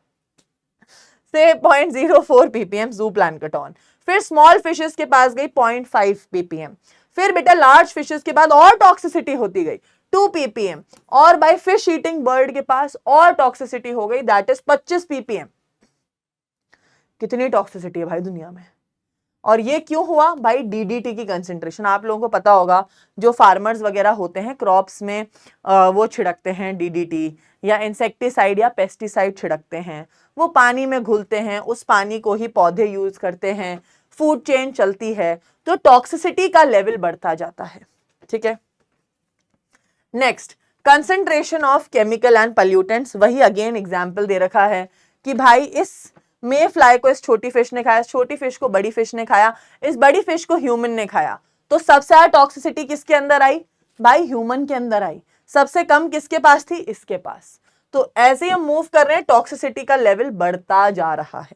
से 0.04 ppm जू प्लैंक्टन, फिर स्मॉल फिशेस के पास गई 0.5 ppm, फिर बेटा लार्ज फिशेस के बाद और टॉक्सिसिटी होती गई 2 ppm, और बाय फिश ईटिंग बर्ड के पास और टॉक्सिसिटी हो गई, दैट इज 25 ppm। कितनी टॉक्सिसिटी है भाई दुनिया में। और ये क्यों हुआ भाई? डीडीटी की कंसेंट्रेशन। आप लोगों को पता होगा जो फार्मर्स वगैरह होते हैं क्रॉप्स में वो छिड़कते हैं डीडीटी या इंसेक्टिसाइड या पेस्टिसाइड छिड़कते हैं, वो पानी में घुलते हैं, उस पानी को ही पौधे यूज करते हैं, फूड चेन चलती है, तो टॉक्सिसिटी का लेवल बढ़ता जाता है। ठीक है, next concentration of chemical and pollutants. वही अगेन एग्जाम्पल दे रखा है कि भाई इस मे फ्लाई को इस छोटी फिश ने खाया, इस छोटी फिश को बड़ी फिश ने खाया, इस बड़ी फिश को ह्यूमन ने खाया, तो सबसे ज्यादा टॉक्सिसिटी किसके अंदर आई? भाई ह्यूमन के अंदर आई। सबसे कम किसके पास थी? इसके पास। तो ऐसे ही हम मूव कर रहे हैं, टॉक्सिसिटी का लेवल बढ़ता जा रहा है।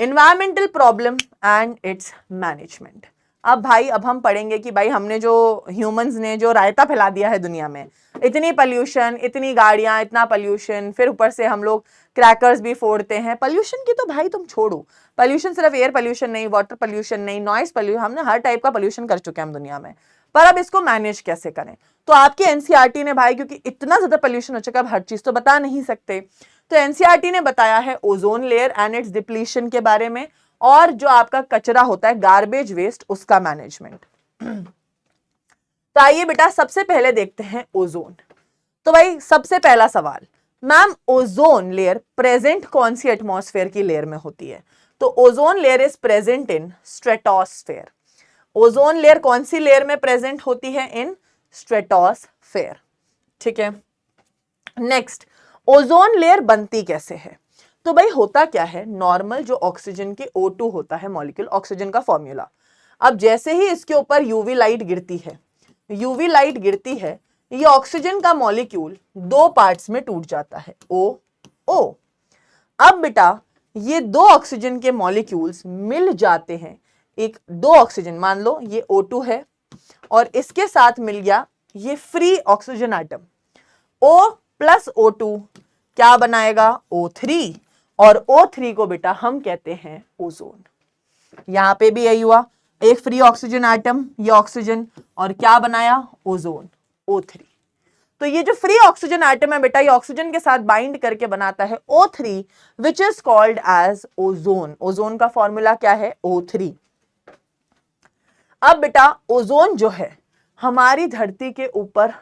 Environmental problem and it's management. अब भाई अब हम पढ़ेंगे कि भाई हमने जो ह्यूमंस ने जो रायता फैला दिया है दुनिया में, इतनी पॉल्यूशन, इतनी गाड़ियां, इतना पॉल्यूशन, फिर ऊपर से हम लोग क्रैकर्स भी फोड़ते हैं। पॉल्यूशन की तो भाई तुम छोड़ो, पॉल्यूशन सिर्फ एयर पॉल्यूशन नहीं, वाटर पॉल्यूशन नहीं, नॉइस पॉल्यूशन, हमने हर टाइप का पॉल्यूशन कर चुके हैं हम दुनिया में। पर अब इसको मैनेज कैसे करें? तो आपके एनसीईआरटी ने भाई, क्योंकि इतना ज्यादा पॉल्यूशन हो चुका है, अब हर चीज तो बता नहीं सकते, तो एनसीईआरटी ने बताया है ozone layer and it's depletion के बारे में, और जो आपका कचरा होता है गार्बेज वेस्ट, उसका मैनेजमेंट। तो आइए बेटा सबसे पहले देखते हैं ओजोन। तो भाई सबसे पहला सवाल, मैम ओजोन लेयर प्रेजेंट कौन सी एटमॉस्फेयर की लेयर में होती है? तो ozone layer is present in stratosphere. Ozone layer कौन सी लेयर में प्रेजेंट होती है? इन स्ट्रेटोस्फेयर। ठीक है, नेक्स्ट, ओजोन लेयर बनती कैसे है? तो भाई होता क्या है, नॉर्मल जो ऑक्सीजन के O2 होता है मॉलिक्यूल, ऑक्सीजन का फॉर्मूला, अब जैसे ही इसके ऊपर यूवी लाइट गिरती है, यूवी लाइट गिरती है, ये ऑक्सीजन का मॉलिक्यूल दो पार्ट्स में टूट जाता है, O O। अब बेटा ये दो ऑक्सीजन के मॉलिक्यूल्स मिल जाते हैं, एक दो ऑक्सीजन, मान लो ये O2 है और इसके साथ मिल गया ये free oxygen atom, O plus O2 क्या बनाएगा? O3, और O3 को बेटा हम कहते हैं ओजोन। यहां पे भी यही हुआ, एक फ्री ऑक्सीजन एटम, ये ऑक्सीजन, और क्या बनाया? Ozone, O3। तो ये जो फ्री ऑक्सीजन एटम है बेटा, ये ऑक्सीजन के साथ बाइंड करके बनाता है O3 which is called as ozone. Ozone का फॉर्मूला क्या है? O3। अब बेटा ओजोन जो है हमारी धरती के ऊपर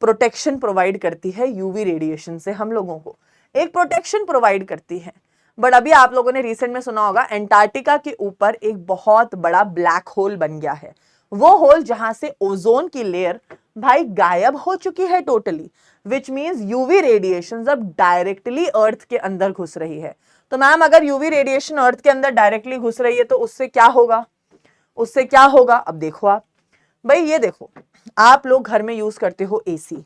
प्रोटेक्शन प्रोवाइड करती है, यूवी रेडिएशन से हम लोगों को एक प्रोटेक्शन प्रोवाइड करती है। बट अभी आप लोगों ने रिसेंट में सुना होगा एंटार्क्टिका के ऊपर एक बहुत बड़ा ब्लैक होल बन गया है, वो होल जहां से ओजोन की लेयर भाई गायब हो चुकी है totally, which means UV radiation अब डायरेक्टली अर्थ के अंदर घुस रही है। तो मैम अगर यूवी रेडिएशन अर्थ के अंदर डायरेक्टली घुस रही है तो उससे क्या होगा? उससे क्या होगा? अब देखो आप, भाई ये देखो, आप लोग घर में यूज करते हो एसी,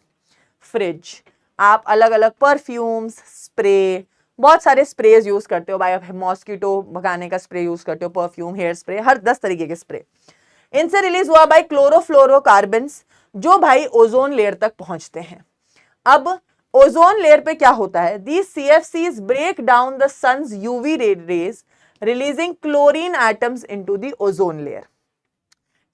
फ्रिज, आप अलग अलग परफ्यूम्स, स्प्रे, बहुत सारे स्प्रेज यूज करते हो भाई, आप मॉस्किटो भगाने का स्प्रे यूज करते हो, परफ्यूम, हेयर स्प्रे, हर 10 तरीके के स्प्रे। इनसे रिलीज हुआ भाई क्लोरोफ्लोरोकार्बन्स जो भाई ओजोन लेयर तक पहुंचते हैं। अब ओजोन लेयर पे क्या होता है? These CFCs break down the sun's UV rays releasing chlorine atoms into the ozone layer.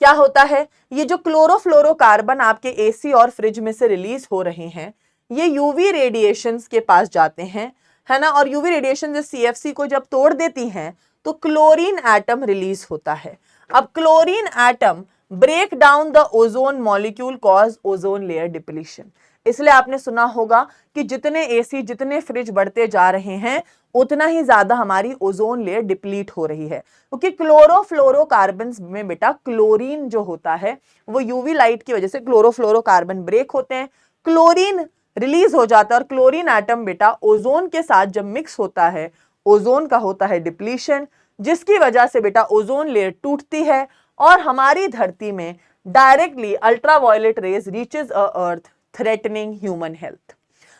क्या होता है? ये जो क्लोरोफ्लोरोकार्बन आपके एसी और फ्रिज में से रिलीज हो रहे हैं, ये यूवी रेडिएशंस के पास जाते हैं, है ना, और यूवी रेडिएशन जो CFC को जब तोड़ देती हैं तो क्लोरीन एटम रिलीज होता है। अब chlorine atom break down the ozone molecule cause ozone layer depletion. इसलिए आपने सुना होगा कि जितने एसी, जितने फ्रिज बढ़ते जा रहे हैं उतना ही ज्यादा हमारी ओजोन लेयर डिप्लीट हो रही है, क्योंकि क्लोरोफ्लोरोकार्बन्स में बेटा क्लोरीन जो होता है वो यूवी लाइट की वजह से क्लोरोफ्लोरोकार्बन ब्रेक होते हैं, क्लोरीन रिलीज हो जाता है, और क्लोरीन एटम बेटा ओजोन के साथ जब मिक्स होता है ओजोन का होता है डिप्लीशन, जिसकी वजह से बेटा ओजोन लेयर टूटती है और हमारी धरती में डायरेक्टली अल्ट्रावायलेट रेज रीचेज अ अर्थ थ्रेटनिंग ह्यूमन हेल्थ,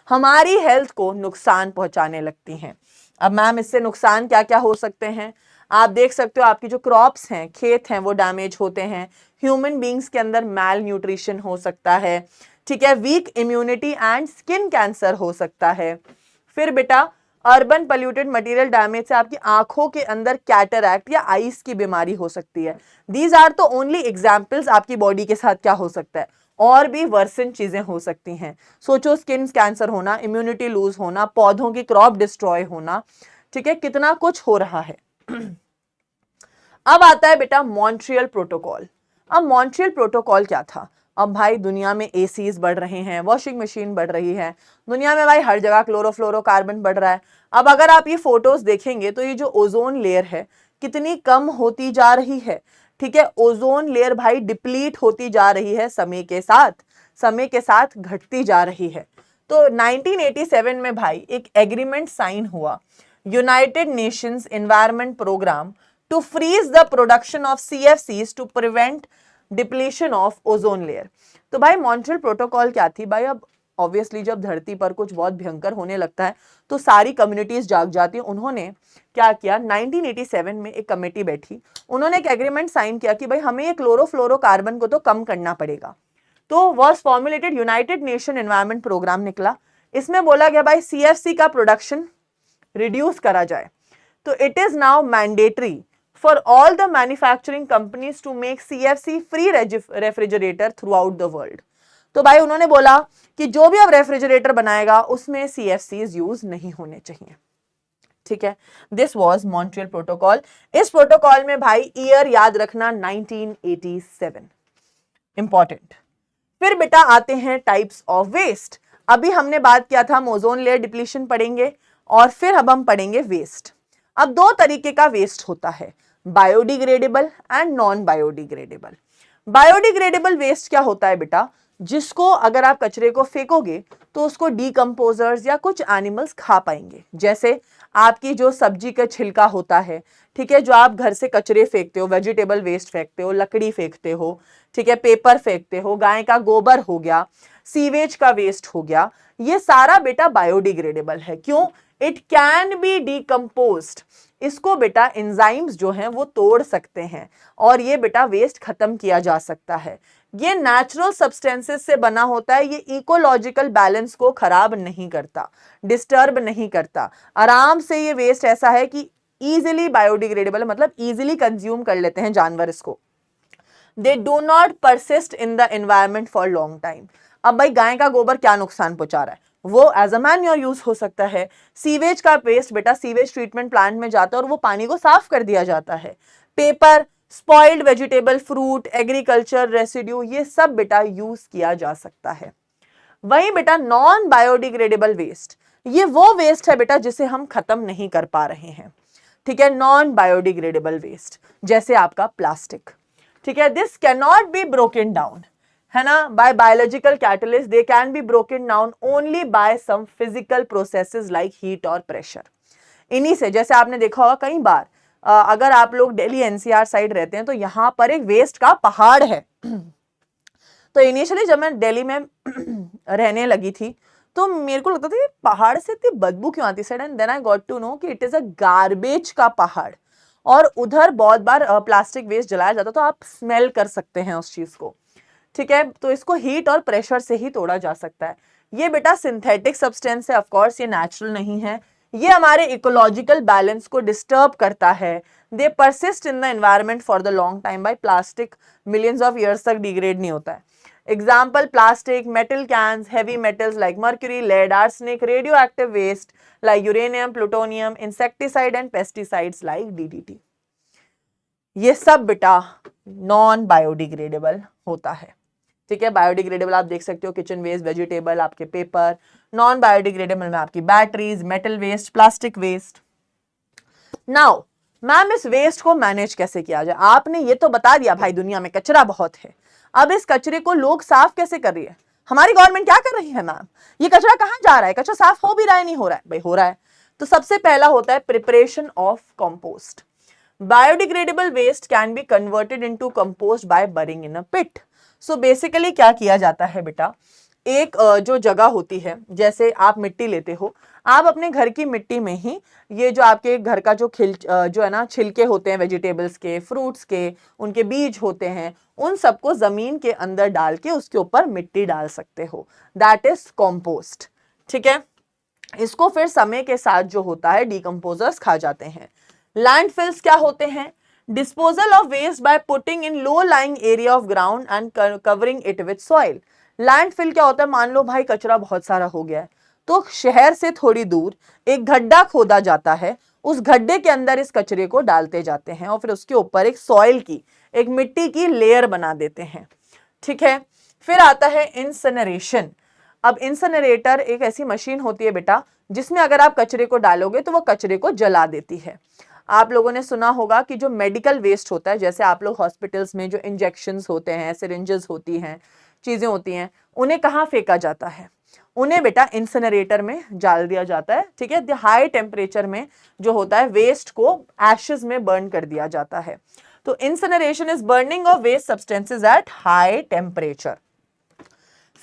हमारी हेल्थ को नुकसान पहुंचाने लगती हैं। अब मैम इससे नुकसान क्या क्या हो सकते हैं? आप देख सकते हो आपकी जो क्रॉप्स हैं, खेत हैं, वो डैमेज होते हैं, ह्यूमन बींग्स के अंदर मैल न्यूट्रिशन हो सकता है, ठीक है, weak immunity and skin cancer हो सकता है। फिर बेटा अर्बन पोल्यूटेड मटेरियल डैमेज से आपकी आंखों के अंदर कैटरैक्ट या आईज की बीमारी हो सकती है। दीज आर तो ओनली एग्जाम्पल्स, आपकी बॉडी के साथ क्या हो सकता है, और भी वर्सन चीजें हो सकती हैं। सोचो स्किन कैंसर होना, इम्यूनिटी लूज होना, पौधों की क्रॉप डिस्ट्रॉय होना, ठीक है, कितना कुछ हो रहा है। अब आता है बेटा मॉन्ट्रियल प्रोटोकॉल। अब मॉन्ट्रियल प्रोटोकॉल क्या था? अब भाई दुनिया में एसीज बढ़ रहे हैं, वॉशिंग मशीन बढ़ रही है, दुनिया में भाई हर जगह क्लोरोफ्लोरोकार्बन बढ़ रहा है। अब अगर आप ये फोटोज देखेंगे तो ये जो ओजोन लेयर है कितनी कम होती जा रही है, ठीक है, ओजोन लेयर भाई डिप्लीट होती जा रही है, समय के साथ घटती जा रही है। तो 1987 में भाई एक एग्रीमेंट साइन हुआ, United Nations environment programme to freeze the production of CFCs to prevent depletion of ozone layer. तो भाई मॉन्ट्रियल प्रोटोकॉल क्या थी भाई? अब ऑब्वियसली जब धरती पर कुछ बहुत भयंकर होने लगता है तो सारी कम्युनिटीज जाग जाती हैं। उन्होंने क्या किया, 1987 में एक कमेटी बैठी, उन्होंने एक एग्रीमेंट साइन किया कि भाई हमें ये क्लोरोफ्लोरोकार्बन को तो कम करना पड़ेगा। तो was formulated United Nation environment programme निकला। इसमें बोला गया भाई CFC का प्रोडक्शन रिड्यूस करा जाए। तो it is now mandatory for all the manufacturing companies to make CFC free refrigerator throughout the world। तो भाई उन्होंने बोला कि जो भी अब रेफ्रिजरेटर बनाएगा उसमें CFCs यूज नहीं होने चाहिए, ठीक है। This was Montreal protocol. इस प्रोटोकॉल में भाई ईयर याद रखना 1987, इंपॉर्टेंट। फिर बेटा आते हैं टाइप्स ऑफ वेस्ट। अभी हमने बात किया था ओजोन लेयर डिप्लीशन पढ़ेंगे, और फिर अब हम पढ़ेंगे वेस्ट। अब दो तरीके का वेस्ट होता है, biodegradable and non biodegradable. Biodegradable waste क्या होता है बेटा, जिसको अगर आप कचरे को फेंकोगे तो उसको डीकंपोजर्स या कुछ एनिमल्स खा पाएंगे। जैसे आपकी जो सब्जी का छिलका होता है, ठीक है, जो आप घर से कचरे फेंकते हो, वेजिटेबल वेस्ट फेंकते हो, लकड़ी फेंकते हो, ठीक है, पेपर फेंकते हो, गाय का गोबर हो गया, सीवेज का वेस्ट हो गया, ये सारा बेटा बायोडिग्रेडेबल है। क्यों? It can be decomposed. इसको बेटा एंजाइम्स जो हैं वो तोड़ सकते हैं और ये बेटा वेस्ट खत्म किया जा सकता है। ये नेचुरल सब्सटेंसेस से बना होता है, ये इकोलॉजिकल बैलेंस को खराब नहीं करता, डिस्टर्ब नहीं करता। आराम से ये वेस्ट ऐसा है कि इजीली बायोडिग्रेडेबल, मतलब इजीली कंज्यूम कर लेते हैं जानवर इसको। They do not persist in the environment for long time. अब भाई गाय का गोबर क्या नुकसान पहुंचा रहा है, वो एज अ मैन्योर यूज हो सकता है। सीवेज का वेस्ट बेटा सीवेज ट्रीटमेंट प्लांट में जाता है और वो पानी को साफ कर दिया जाता है। Paper, spoiled vegetable, fruit, agriculture residue, ये सब बेटा यूज किया जा सकता है। वही बेटा नॉन बायोडिग्रेडेबल वेस्ट, ये वो वेस्ट है बेटा जिसे हम खत्म नहीं कर पा रहे हैं, ठीक है, नॉन बायोडिग्रेडेबल वेस्ट, जैसे आपका प्लास्टिक, ठीक है, this can not be broken down, है ना, by biological catalyst, they can be broken down only by some physical processes like heat और प्रेशर। इन्हीं से, जैसे आपने देखा होगा कई बार, अगर आप लोग दिल्ली एनसीआर साइड रहते हैं तो यहाँ पर एक वेस्ट का पहाड़ है। तो इनिशियली जब मैं दिल्ली में रहने लगी थी तो मेरे को लगता था कि पहाड़ से इतनी बदबू क्यों आती है, and then I got to know कि इट इज अ गार्बेज का पहाड़, और उधर बहुत बार प्लास्टिक वेस्ट जलाया जाता, तो आप स्मेल कर सकते हैं उस चीज को, ठीक है। तो इसको हीट और प्रेशर से ही तोड़ा जा सकता है। ये बेटा सिंथेटिक सब्सटेंस है, ऑफ कोर्स ये नेचुरल नहीं है, ये हमारे इकोलॉजिकल बैलेंस को डिस्टर्ब करता है। They persist in the environment for the long time. By plastic millions of years तक डिग्रेड नहीं होता है। Example plastic, metal cans, heavy metals like mercury, lead, arsenic, radioactive waste like uranium, plutonium, insecticide and pesticides like DDT, ये सब बेटा non biodegradable होता है, ठीक है। बायोडिग्रेडेबल आप देख सकते हो किचन वेस्ट, वेजिटेबल, आपके पेपर। नॉन बायोडिग्रेडेबल में आपकी batteries, metal waste, plastic waste. Now ma'am इस वेस्ट को मैनेज कैसे किया जाए? आपने ये तो बता दिया भाई दुनिया में कचरा बहुत है, अब इस कचरे को लोग साफ कैसे कर रही है? हमारी गवर्नमेंट क्या कर रही है मैम? ये कचरा कहाँ जा रहा है? कचरा साफ हो भी रहा है, नहीं हो रहा है? भाई हो रहा है। तो सबसे पहला होता है preparation of compost. Biodegradable waste can be converted into compost by burying in a pit. So basically क्या किया जाता है बेटा, एक जो जगह होती है, जैसे आप मिट्टी लेते हो, आप अपने घर की मिट्टी में ही ये जो आपके घर का जो जो है ना छिलके होते हैं वेजिटेबल्स के, फ्रूट्स के, उनके बीज होते हैं, उन सबको जमीन के अंदर डाल के उसके ऊपर मिट्टी डाल सकते हो, दैट इज कॉम्पोस्ट, ठीक है। इसको फिर समय के साथ जो होता है डीकंपोजर्स खा जाते हैं। लैंडफिल्स क्या होते हैं? Disposal of waste by putting in low lying area of ground and covering it with soil. Landfill क्या होता है? मान लो भाई कचरा बहुत सारा हो गया है, तो शहर से थोड़ी दूर एक गड्ढा खोदा जाता है, उस गड्ढे के अंदर इस कचरे को डालते जाते हैं और फिर उसके ऊपर एक सॉइल की, एक मिट्टी की लेयर बना देते हैं, ठीक है। फिर आता है इंसिनरेशन। अब इंसिनरेटर एक ऐसी मशीन होती है बेटा जिसमें अगर आप कचरे को डालोगे तो वो कचरे को जला देती है। आप लोगों ने सुना होगा कि जो मेडिकल वेस्ट होता है, जैसे आप लोग हॉस्पिटल्स में जो इंजेक्शंस होते हैं, सिरिंजेस होती हैं, चीजें होती हैं, उन्हें कहाँ फेंका जाता है? उन्हें बेटा इंसिनरेटर में डाल दिया जाता है, ठीक है। हाई टेम्परेचर में जो होता है वेस्ट को एशेस में बर्न कर दिया जाता है। तो incineration is burning of waste substances at high temperature.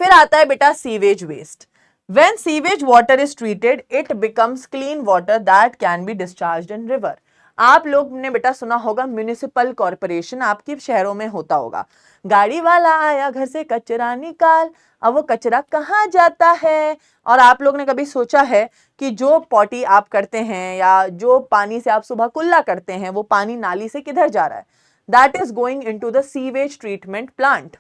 फिर आता है बेटा sewage waste. When sewage water is treated it becomes clean water that can be discharged in river. आप लोग ने बेटा सुना होगा म्युनिसिपल कॉर्पोरेशन, आपके शहरों में होता होगा, गाड़ी वाला आया घर से कचरा निकाल। अब वो कचरा कहाँ जाता है? और आप लोग ने कभी सोचा है कि जो पॉटी आप करते हैं या जो पानी से आप सुबह कुल्ला करते हैं वो पानी नाली से किधर जा रहा है? That is going into the sewage treatment plant.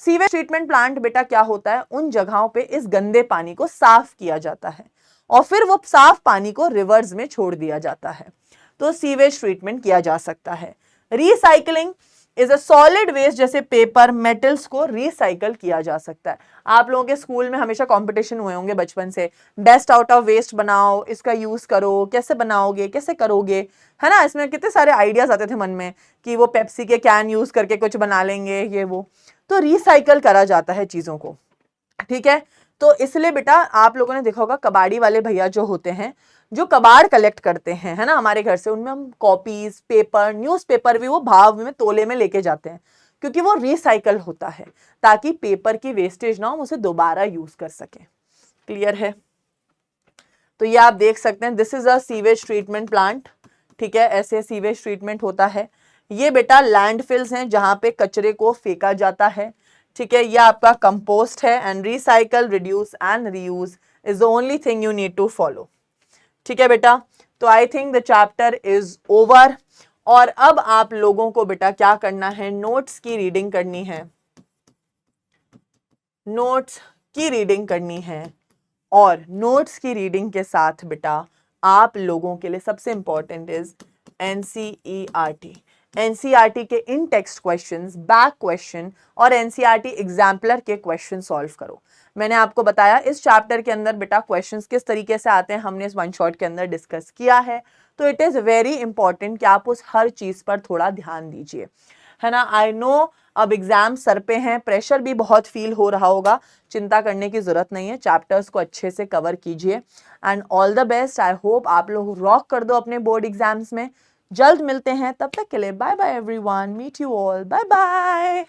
Sewage treatment plant बेटा क्या होता है? उन जगहों पे इस गंदे पानी को साफ किया जाता है और फिर वो साफ पानी को रिवर्स में छोड़ दिया जाता है। तो सीवेज ट्रीटमेंट किया जा सकता है। Recycling, is a solid waste, जैसे पेपर, मेटल्स को रिसाइकल किया जा सकता है। आप लोगों के स्कूल में हमेशा कंपटीशन हुए होंगे बचपन से, बेस्ट आउट ऑफ वेस्ट बनाओ, इसका यूज करो, कैसे बनाओगे, कैसे करोगे, है ना। इसमें कितने सारे आइडियाज आते थे मन में कि वो पेप्सी के कैन यूज करके कुछ बना लेंगे, ये वो। तो रिसाइकल करा जाता है चीजों को, ठीक है। तो इसलिए बेटा आप लोगों ने देखा होगा कबाड़ी वाले भैया जो होते हैं, जो कबाड़ कलेक्ट करते हैं, है ना, हमारे घर से, उनमें हम कॉपीज, पेपर, न्यूज़पेपर भी वो भाव में, तोले में लेके जाते हैं, क्योंकि वो रिसाइकल होता है, ताकि पेपर की वेस्टेज ना हो, उसे दोबारा यूज कर सके। क्लियर है। तो ये आप देख सकते हैं, this is a sewage treatment plant, ठीक है, ऐसे सीवेज ट्रीटमेंट होता है। ये बेटा लैंडफिल्स हैं जहां पे कचरे को फेंका जाता है, ठीक है। ये आपका कंपोस्ट है। And recycle, reduce and reuse is the only thing you need to follow, ठीक है बेटा। तो I think the chapter is over. और अब आप लोगों को बेटा क्या करना है, नोट्स की रीडिंग करनी है, नोट्स की रीडिंग करनी है। और नोट्स की रीडिंग के साथ बेटा आप लोगों के लिए सबसे इंपॉर्टेंट इज एनसीईआरटी। एनसीईआरटी के इन टेक्स्ट क्वेश्चंस, बैक क्वेश्चन और एनसीईआरटी एग्जाम्पलर के क्वेश्चन सॉल्व करो। मैंने आपको बताया इस चैप्टर के अंदर बेटा क्वेश्चंस किस तरीके से आते हैं, हमने इस वन शॉट के अंदर डिस्कस किया है। तो इट इज वेरी इंपॉर्टेंट कि आप उस हर चीज पर थोड़ा ध्यान दीजिए, है ना। आई नो अब एग्जाम सर पे हैं, प्रेशर भी बहुत फील हो रहा होगा, चिंता करने की जरूरत नहीं है, चैप्टर्स को अच्छे से कवर कीजिए। And all the best. I hope आप लोग रॉक कर दो अपने बोर्ड एग्जाम्स में। जल्द मिलते हैं, तब तक के लिए bye bye everyone, meet you all, bye bye.